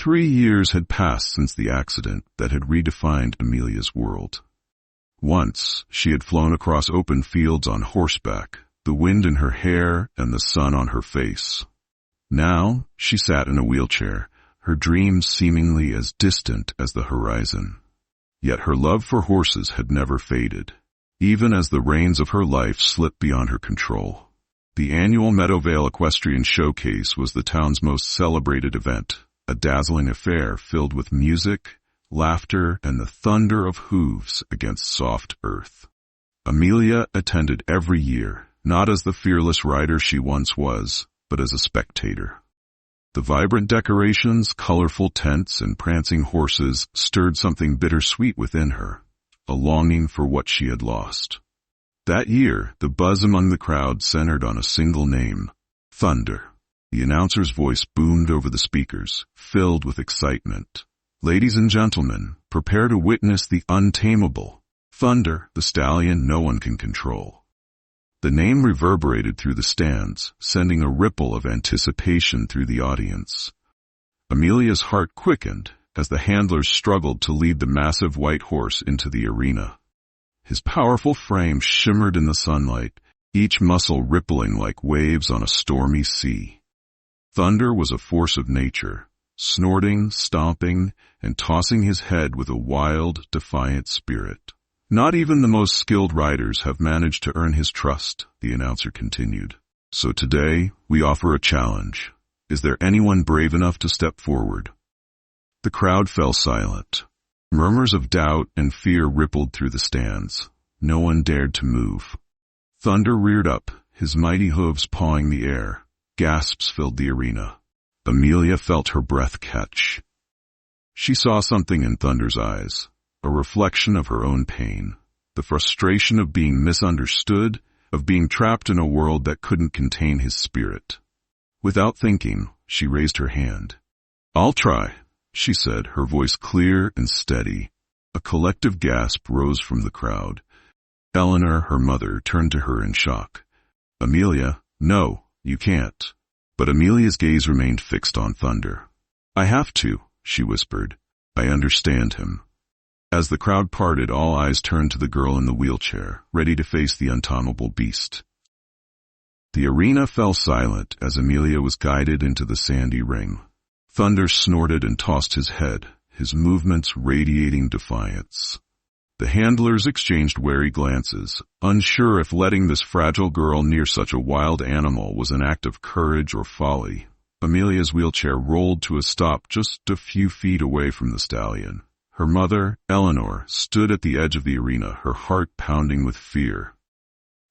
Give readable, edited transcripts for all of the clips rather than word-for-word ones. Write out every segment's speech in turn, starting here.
3 years had passed since the accident that had redefined Amelia's world. Once, she had flown across open fields on horseback, the wind in her hair and the sun on her face. Now, she sat in a wheelchair, her dreams seemingly as distant as the horizon. Yet her love for horses had never faded, even as the reins of her life slipped beyond her control. The annual Meadowvale Equestrian Showcase was the town's most celebrated event, a dazzling affair filled with music, laughter, and the thunder of hooves against soft earth. Amelia attended every year, not as the fearless rider she once was, but as a spectator. The vibrant decorations, colorful tents, and prancing horses stirred something bittersweet within her, a longing for what she had lost. That year, the buzz among the crowd centered on a single name, Thunder. The announcer's voice boomed over the speakers, filled with excitement. Ladies and gentlemen, prepare to witness the untamable Thunder, the stallion no one can control. The name reverberated through the stands, sending a ripple of anticipation through the audience. Amelia's heart quickened as the handlers struggled to lead the massive white horse into the arena. His powerful frame shimmered in the sunlight, each muscle rippling like waves on a stormy sea. Thunder was a force of nature, snorting, stomping, and tossing his head with a wild, defiant spirit. Not even the most skilled riders have managed to earn his trust, the announcer continued. So today, we offer a challenge. Is there anyone brave enough to step forward? The crowd fell silent. Murmurs of doubt and fear rippled through the stands. No one dared to move. Thunder reared up, his mighty hooves pawing the air. Gasps filled the arena. Amelia felt her breath catch. She saw something in Thunder's eyes. A reflection of her own pain, the frustration of being misunderstood, of being trapped in a world that couldn't contain his spirit. Without thinking, she raised her hand. "I'll try," she said, her voice clear and steady. A collective gasp rose from the crowd. Eleanor, her mother, turned to her in shock. "Amelia, no, you can't." But Amelia's gaze remained fixed on Thunder. "I have to," she whispered. "I understand him." As the crowd parted, all eyes turned to the girl in the wheelchair, ready to face the untamable beast. The arena fell silent as Amelia was guided into the sandy ring. Thunder snorted and tossed his head, his movements radiating defiance. The handlers exchanged wary glances, unsure if letting this fragile girl near such a wild animal was an act of courage or folly. Amelia's wheelchair rolled to a stop just a few feet away from the stallion. Her mother, Eleanor, stood at the edge of the arena, her heart pounding with fear.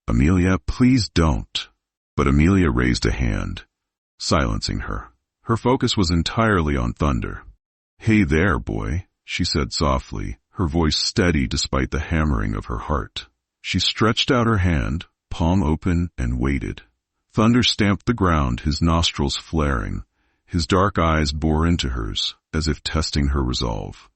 "Amelia, please don't." But Amelia raised a hand, silencing her. Her focus was entirely on Thunder. "Hey there, boy," she said softly, her voice steady despite the hammering of her heart. She stretched out her hand, palm open, and waited. Thunder stamped the ground, his nostrils flaring. His dark eyes bore into hers, as if testing her resolve.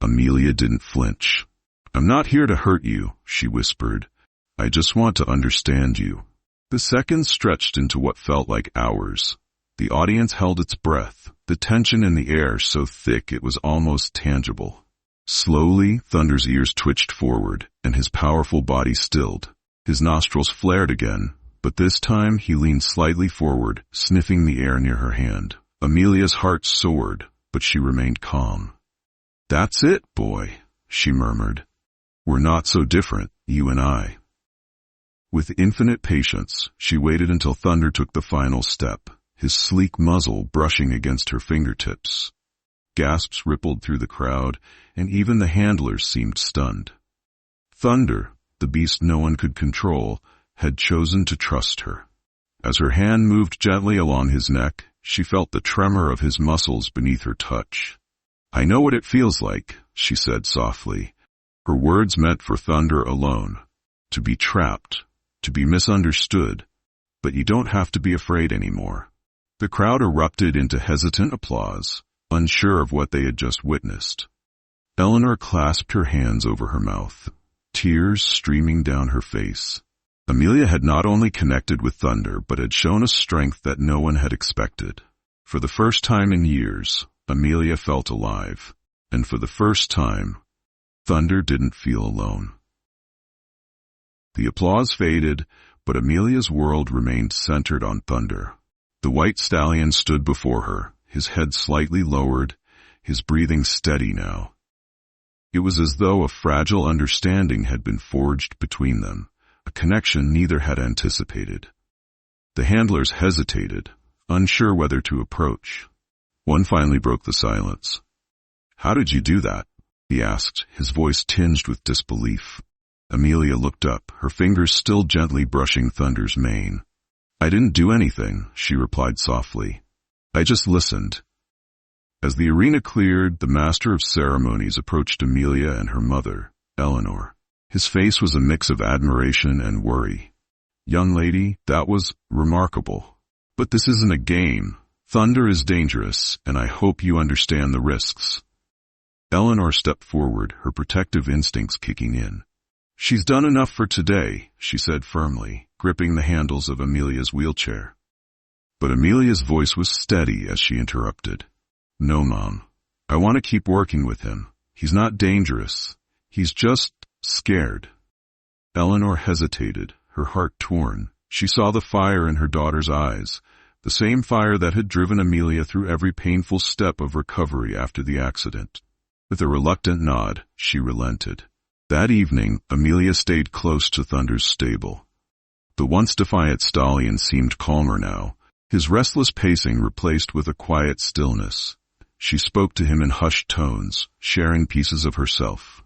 Amelia didn't flinch. "I'm not here to hurt you," she whispered. "I just want to understand you." The seconds stretched into what felt like hours. The audience held its breath, the tension in the air so thick it was almost tangible. Slowly, Thunder's ears twitched forward, and his powerful body stilled. His nostrils flared again, but this time he leaned slightly forward, sniffing the air near her hand. Amelia's heart soared, but she remained calm. "That's it, boy," she murmured. "We're not so different, you and I." With infinite patience, she waited until Thunder took the final step, his sleek muzzle brushing against her fingertips. Gasps rippled through the crowd, and even the handlers seemed stunned. Thunder, the beast no one could control, had chosen to trust her. As her hand moved gently along his neck, she felt the tremor of his muscles beneath her touch. "I know what it feels like," she said softly. Her words meant for Thunder alone. To be trapped, to be misunderstood, but you don't have to be afraid anymore. The crowd erupted into hesitant applause, unsure of what they had just witnessed. Eleanor clasped her hands over her mouth, tears streaming down her face. Amelia had not only connected with Thunder, but had shown a strength that no one had expected. For the first time in years, Amelia felt alive, and for the first time, Thunder didn't feel alone. The applause faded, but Amelia's world remained centered on Thunder. The white stallion stood before her, his head slightly lowered, his breathing steady now. It was as though a fragile understanding had been forged between them, a connection neither had anticipated. The handlers hesitated, unsure whether to approach. One finally broke the silence. "How did you do that?" he asked, his voice tinged with disbelief. Amelia looked up, her fingers still gently brushing Thunder's mane. "I didn't do anything," she replied softly. "I just listened." As the arena cleared, the master of ceremonies approached Amelia and her mother, Eleanor. His face was a mix of admiration and worry. "Young lady, that was remarkable. But this isn't a game. Thunder is dangerous, and I hope you understand the risks." Eleanor stepped forward, her protective instincts kicking in. "She's done enough for today," she said firmly, gripping the handles of Amelia's wheelchair. But Amelia's voice was steady as she interrupted. "No, Mom. I want to keep working with him. He's not dangerous. He's just scared." Eleanor hesitated, her heart torn. She saw the fire in her daughter's eyes, the same fire that had driven Amelia through every painful step of recovery after the accident. With a reluctant nod, she relented. That evening, Amelia stayed close to Thunder's stable. The once defiant stallion seemed calmer now, his restless pacing replaced with a quiet stillness. She spoke to him in hushed tones, sharing pieces of herself.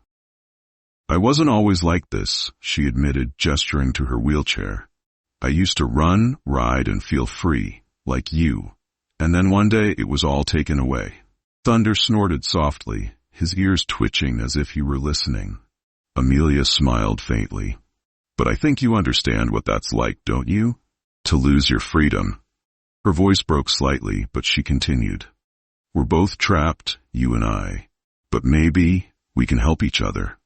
"I wasn't always like this," she admitted, gesturing to her wheelchair. "I used to run, ride, and feel free, like you. And then one day it was all taken away." Thunder snorted softly, his ears twitching as if he were listening. Amelia smiled faintly. "But I think you understand what that's like, don't you? To lose your freedom." Her voice broke slightly, but she continued. "We're both trapped, you and I. But maybe we can help each other."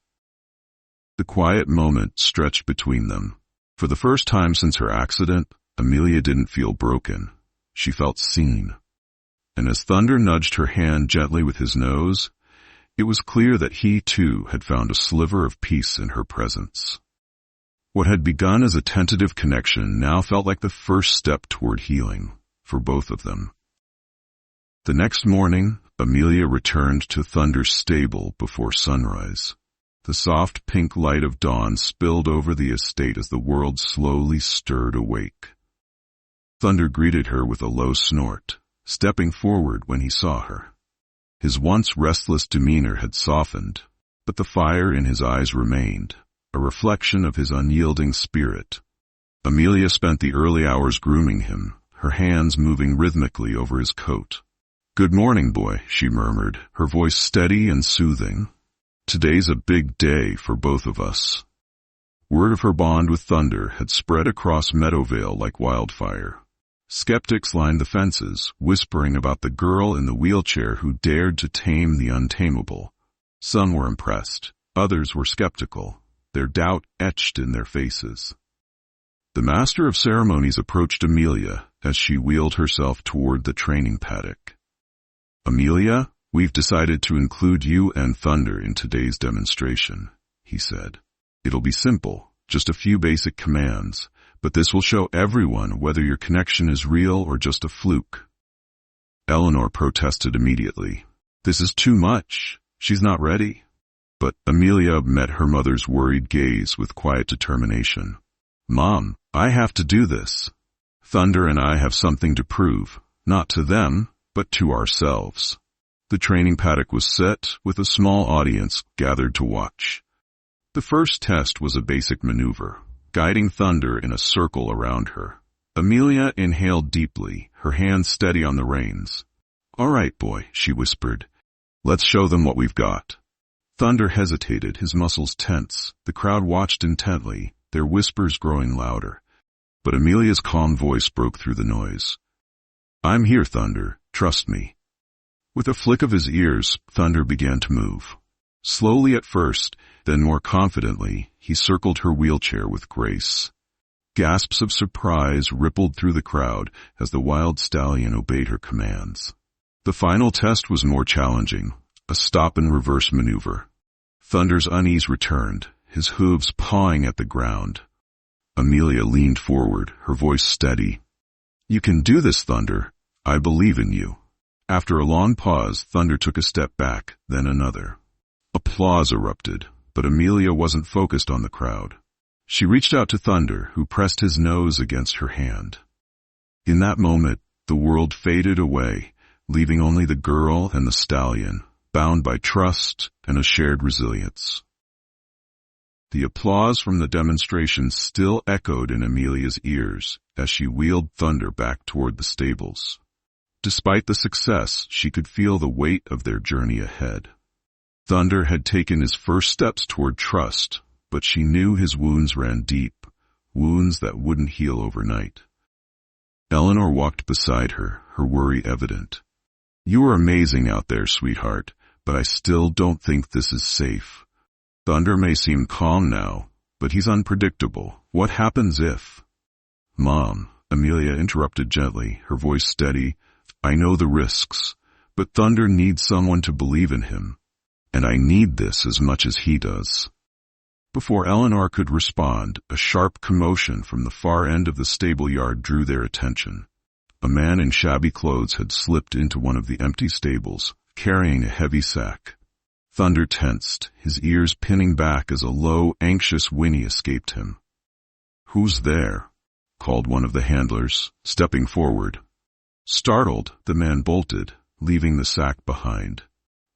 The quiet moment stretched between them. For the first time since her accident, Amelia didn't feel broken. She felt seen. And as Thunder nudged her hand gently with his nose, it was clear that he, too, had found a sliver of peace in her presence. What had begun as a tentative connection now felt like the first step toward healing, for both of them. The next morning, Amelia returned to Thunder's stable before sunrise. The soft pink light of dawn spilled over the estate as the world slowly stirred awake. Thunder greeted her with a low snort, stepping forward when he saw her. His once restless demeanor had softened, but the fire in his eyes remained, a reflection of his unyielding spirit. Amelia spent the early hours grooming him, her hands moving rhythmically over his coat. "Good morning, boy," she murmured, her voice steady and soothing. "Today's a big day for both of us." Word of her bond with Thunder had spread across Meadowvale like wildfire. Skeptics lined the fences, whispering about the girl in the wheelchair who dared to tame the untamable. Some were impressed, others were skeptical, their doubt etched in their faces. The master of ceremonies approached Amelia as she wheeled herself toward the training paddock. "Amelia, we've decided to include you and Thunder in today's demonstration," he said. "It'll be simple, just a few basic commands, but this will show everyone whether your connection is real or just a fluke." Eleanor protested immediately. "This is too much. She's not ready." But Amelia met her mother's worried gaze with quiet determination. "Mom, I have to do this. Thunder and I have something to prove, not to them, but to ourselves." The training paddock was set, with a small audience gathered to watch. The first test was a basic maneuver, guiding Thunder in a circle around her. Amelia inhaled deeply, her hands steady on the reins. "All right, boy," she whispered. "Let's show them what we've got." Thunder hesitated, his muscles tense. The crowd watched intently, their whispers growing louder. But Amelia's calm voice broke through the noise. "I'm here, Thunder. Trust me." With a flick of his ears, Thunder began to move. Slowly at first, then more confidently, he circled her wheelchair with grace. Gasps of surprise rippled through the crowd as the wild stallion obeyed her commands. The final test was more challenging, a stop-and-reverse maneuver. Thunder's unease returned, his hooves pawing at the ground. Amelia leaned forward, her voice steady. "You can do this, Thunder. I believe in you." After a long pause, Thunder took a step back, then another. Applause erupted, but Amelia wasn't focused on the crowd. She reached out to Thunder, who pressed his nose against her hand. In that moment, the world faded away, leaving only the girl and the stallion, bound by trust and a shared resilience. The applause from the demonstration still echoed in Amelia's ears as she wheeled Thunder back toward the stables. Despite the success, she could feel the weight of their journey ahead. Thunder had taken his first steps toward trust, but she knew his wounds ran deep, wounds that wouldn't heal overnight. Eleanor walked beside her, her worry evident. "You are amazing out there, sweetheart, but I still don't think this is safe. Thunder may seem calm now, but he's unpredictable. What happens if—" "Mom," Amelia interrupted gently, her voice steady, "I know the risks, but Thunder needs someone to believe in him, and I need this as much as he does." Before Eleanor could respond, a sharp commotion from the far end of the stable yard drew their attention. A man in shabby clothes had slipped into one of the empty stables, carrying a heavy sack. Thunder tensed, his ears pinning back as a low, anxious whinny escaped him. "Who's there?" called one of the handlers, stepping forward. Startled, the man bolted, leaving the sack behind.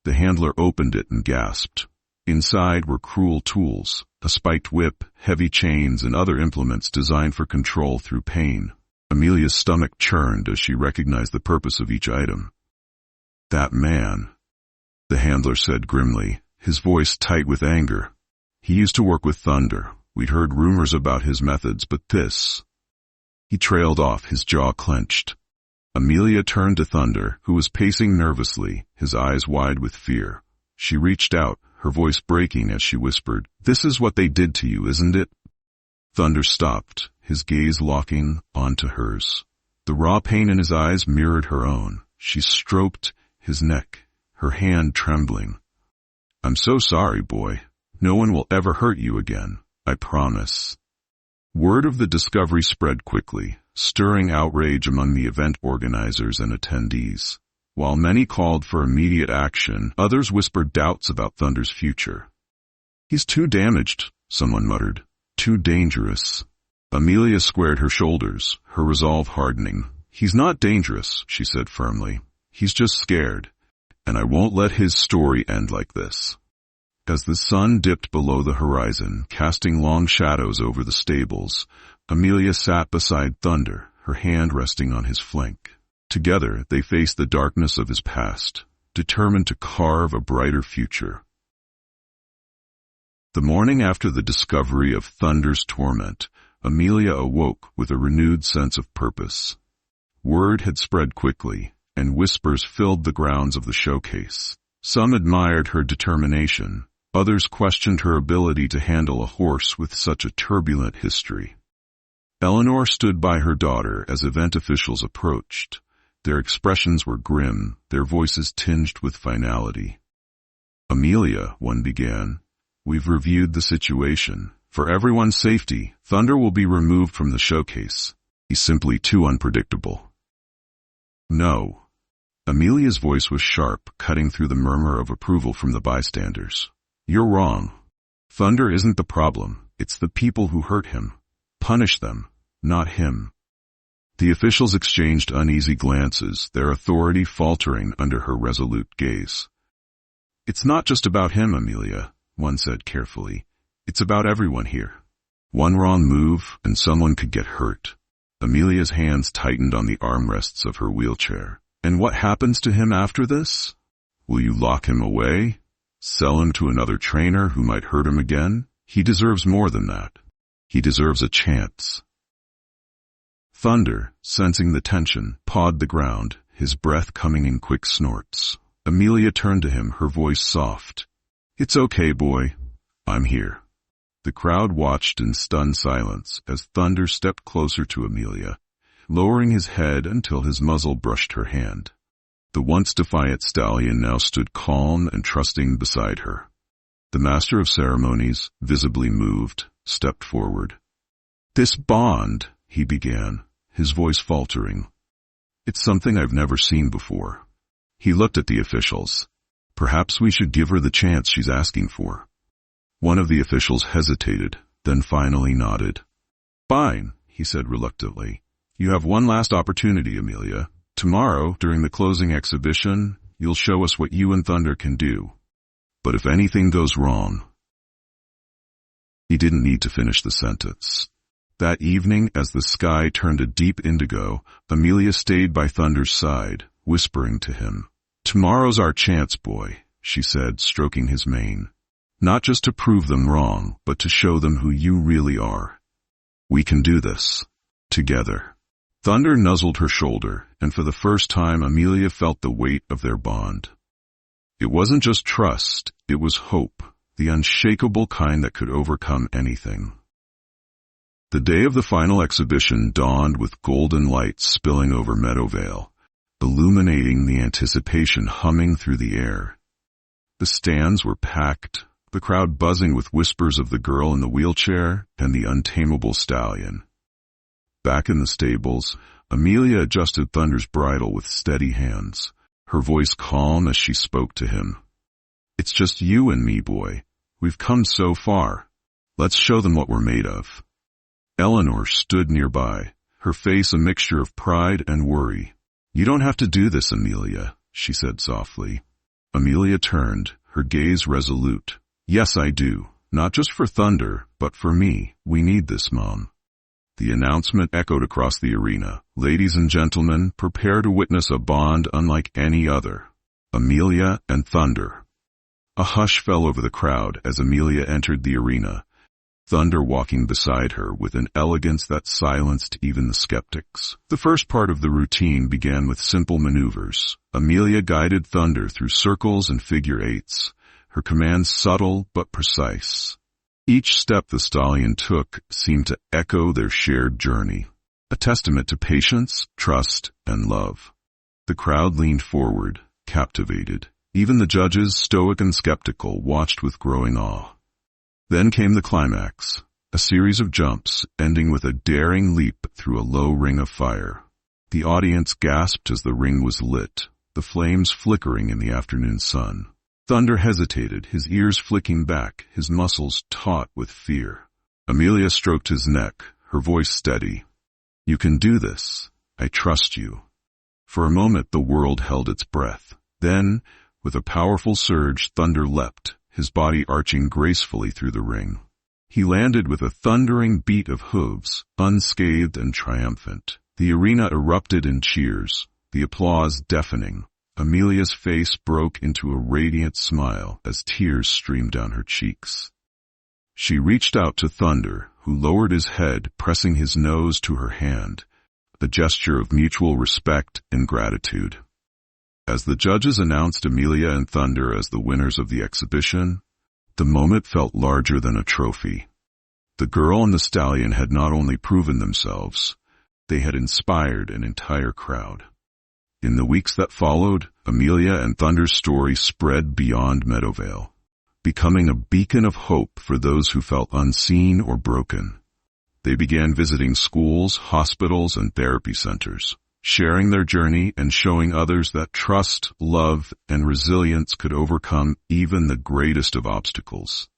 The handler opened it and gasped. Inside were cruel tools, a spiked whip, heavy chains, and other implements designed for control through pain. Amelia's stomach churned as she recognized the purpose of each item. "That man," the handler said grimly, his voice tight with anger. "He used to work with Thunder. We'd heard rumors about his methods, but this—" He trailed off, his jaw clenched. Amelia turned to Thunder, who was pacing nervously, his eyes wide with fear. She reached out, her voice breaking as she whispered, "This is what they did to you, isn't it?" Thunder stopped, his gaze locking onto hers. The raw pain in his eyes mirrored her own. She stroked his neck, her hand trembling. "I'm so sorry, boy. No one will ever hurt you again. I promise." Word of the discovery spread quickly, stirring outrage among the event organizers and attendees. While many called for immediate action, others whispered doubts about Thunder's future. "He's too damaged," someone muttered. "Too dangerous." Amelia squared her shoulders, her resolve hardening. "He's not dangerous," she said firmly. "He's just scared, and I won't let his story end like this." As the sun dipped below the horizon, casting long shadows over the stables, Amelia sat beside Thunder, her hand resting on his flank. Together, they faced the darkness of his past, determined to carve a brighter future. The morning after the discovery of Thunder's torment, Amelia awoke with a renewed sense of purpose. Word had spread quickly, and whispers filled the grounds of the showcase. Some admired her determination. Others questioned her ability to handle a horse with such a turbulent history. Eleanor stood by her daughter as event officials approached. Their expressions were grim, their voices tinged with finality. "Amelia," one began, "we've reviewed the situation. For everyone's safety, Thunder will be removed from the showcase. He's simply too unpredictable." "No." Amelia's voice was sharp, cutting through the murmur of approval from the bystanders. "You're wrong. Thunder isn't the problem. It's the people who hurt him. Punish them, not him." The officials exchanged uneasy glances, their authority faltering under her resolute gaze. "It's not just about him, Amelia," one said carefully. "It's about everyone here. One wrong move, and someone could get hurt." Amelia's hands tightened on the armrests of her wheelchair. "And what happens to him after this? Will you lock him away? Sell him to another trainer who might hurt him again? He deserves more than that. He deserves a chance." Thunder, sensing the tension, pawed the ground, his breath coming in quick snorts. Amelia turned to him, her voice soft. "It's okay, boy. I'm here." The crowd watched in stunned silence as Thunder stepped closer to Amelia, lowering his head until his muzzle brushed her hand. The once defiant stallion now stood calm and trusting beside her. The master of ceremonies, visibly moved, stepped forward. "This bond," he began, his voice faltering. "It's something I've never seen before." He looked at the officials. "Perhaps we should give her the chance she's asking for." One of the officials hesitated, then finally nodded. "Fine," he said reluctantly. "You have one last opportunity, Amelia. Tomorrow, during the closing exhibition, you'll show us what you and Thunder can do. But if anything goes wrong—" He didn't need to finish the sentence. That evening, as the sky turned a deep indigo, Amelia stayed by Thunder's side, whispering to him. "Tomorrow's our chance, boy," she said, stroking his mane. "Not just to prove them wrong, but to show them who you really are. We can do this. Together." Thunder nuzzled her shoulder, and for the first time Amelia felt the weight of their bond. It wasn't just trust, it was hope, the unshakable kind that could overcome anything. The day of the final exhibition dawned with golden lights spilling over Meadowvale, illuminating the anticipation humming through the air. The stands were packed, the crowd buzzing with whispers of the girl in the wheelchair and the untamable stallion. Back in the stables, Amelia adjusted Thunder's bridle with steady hands, her voice calm as she spoke to him. "It's just you and me, boy. We've come so far. Let's show them what we're made of." Eleanor stood nearby, her face a mixture of pride and worry. "You don't have to do this, Amelia," she said softly. Amelia turned, her gaze resolute. "Yes, I do. Not just for Thunder, but for me. We need this, Mom." The announcement echoed across the arena. "Ladies and gentlemen, prepare to witness a bond unlike any other. Amelia and Thunder." A hush fell over the crowd as Amelia entered the arena, Thunder walking beside her with an elegance that silenced even the skeptics. The first part of the routine began with simple maneuvers. Amelia guided Thunder through circles and figure eights, her commands subtle but precise. Each step the stallion took seemed to echo their shared journey, a testament to patience, trust, and love. The crowd leaned forward, captivated. Even the judges, stoic and skeptical, watched with growing awe. Then came the climax, a series of jumps, ending with a daring leap through a low ring of fire. The audience gasped as the ring was lit, the flames flickering in the afternoon sun. Thunder hesitated, his ears flicking back, his muscles taut with fear. Amelia stroked his neck, her voice steady. "You can do this. I trust you." For a moment the world held its breath. Then, with a powerful surge, Thunder leapt, his body arching gracefully through the ring. He landed with a thundering beat of hooves, unscathed and triumphant. The arena erupted in cheers, the applause deafening. Amelia's face broke into a radiant smile as tears streamed down her cheeks. She reached out to Thunder, who lowered his head, pressing his nose to her hand, a gesture of mutual respect and gratitude. As the judges announced Amelia and Thunder as the winners of the exhibition, the moment felt larger than a trophy. The girl and the stallion had not only proven themselves, they had inspired an entire crowd. In the weeks that followed, Amelia and Thunder's story spread beyond Meadowvale, becoming a beacon of hope for those who felt unseen or broken. They began visiting schools, hospitals, and therapy centers, sharing their journey and showing others that trust, love, and resilience could overcome even the greatest of obstacles.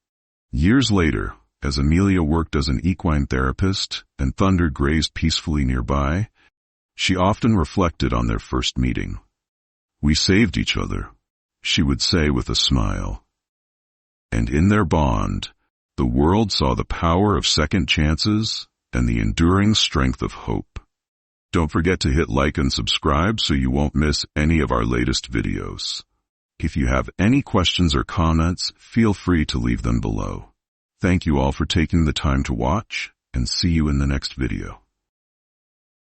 Years later, as Amelia worked as an equine therapist and Thunder grazed peacefully nearby, she often reflected on their first meeting. "We saved each other," she would say with a smile. And in their bond, the world saw the power of second chances and the enduring strength of hope. Don't forget to hit like and subscribe so you won't miss any of our latest videos. If you have any questions or comments, feel free to leave them below. Thank you all for taking the time to watch, and see you in the next video.